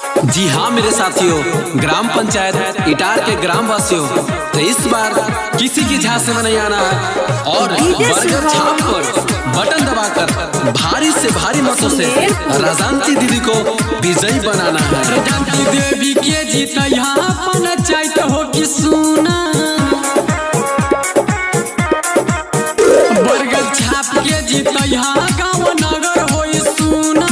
जी हाँ मेरे साथियों, ग्राम पंचायत इटार के ग्राम वासियों, तो इस बार किसी की झांसे से में नहीं आना है और बरगद छाप पर बटन दबाकर भारी से भारी मतों से राजांती दीदी को विजयी बनाना है। राजांती देवी के जीता यहाँ पंचायत हो कि सुना, बरगद छाप के जीता यहाँ गाँव नगर हो सुना।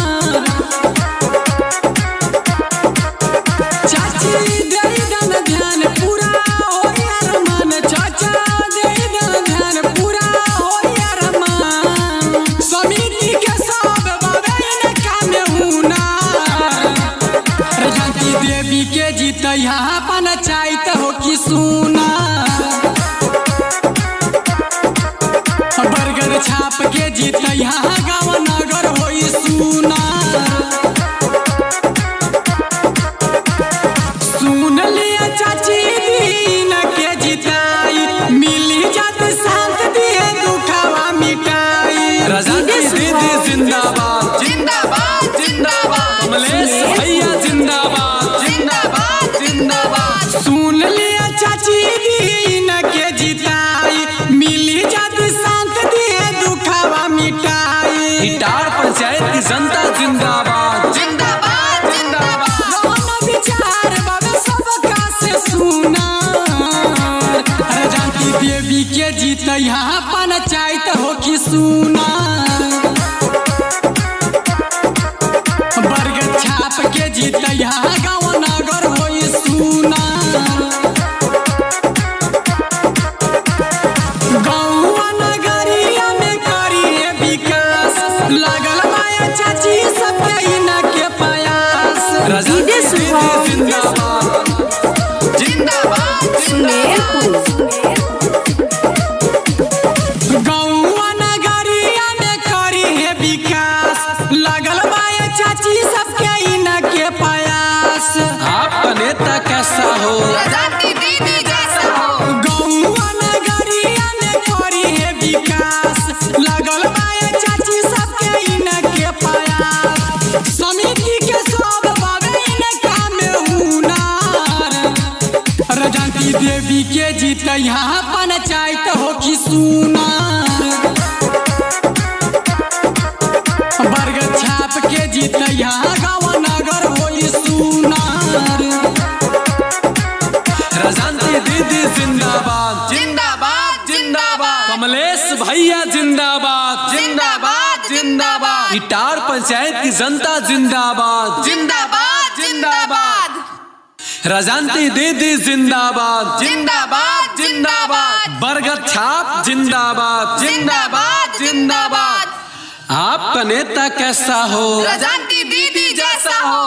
चाची दे दन ध्यान पूरा हो यार मन, चाचा दे दन ध्यान पूरा हो यार मन, समिति के सब बाबे काम हुना। राजांती देवी के जीता यहाँ पंचायत हो कि सुना, बरगद छाप के जीता यहाँ गाँव नगर हो सुना। सुन लिया चाची दीन के जिताई, मिली जात शांत दिए दुखावा मिटाई। राजांती दीदी जिंदाबाद जिंदाबाद जिंदाबाद, कमलेश भैया जिंदाबाद जिंदाबाद जिंदाबाद। सुन लिया चाची दीन के जिताई, मिली जात शांत दिए दुखावा मिटाई। इटार पंचायत की जनता जिंदाबाद जिंदाबाद जिंदाबाद, कौन विचार बाबे सबका से सुना। राजांती देवी के जीत यहाँ पंचायत हो कि सुना, बरगद छाप के जीत यहाँ गाँव नगर हो सुना। गाँव नगरिया में करिए विकास, लागल माया चाची सबके इनके प्रयास। राजांती दीदी जिंदाबाद जिंदाबाद गाँव नगरिया में करिए विकास, लागल माया चाची सबके इनके प्रयास। आपका नेता कैसा हो, राजांती दीदी जैसा हो, गाँव नगरिया में करिए विकास, लागल माया चाची सबके इनके प्रयास। समिति के सब बाबे इनका में हुनर। राजांती देवी के जीत यहाँ पंचायत हो कि सुना, बरगद छाप के जीत यहाँ गाँव नगर हो सुना। राजांती दीदी जिंदाबाद जिंदाबाद जिंदाबाद, कमलेश भैया जिंदाबाद जिंदाबाद जिंदाबाद, इटार पंचायत की जनता जिंदाबाद जिंदाबाद जिंदाबाद, राजांती दीदी जिंदाबाद जिंदाबाद जिंदाबाद, बरगद छाप जिंदाबाद जिंदाबाद जिंदाबाद, आपका नेता कैसा हो, राजांती दीदी जैसा हो।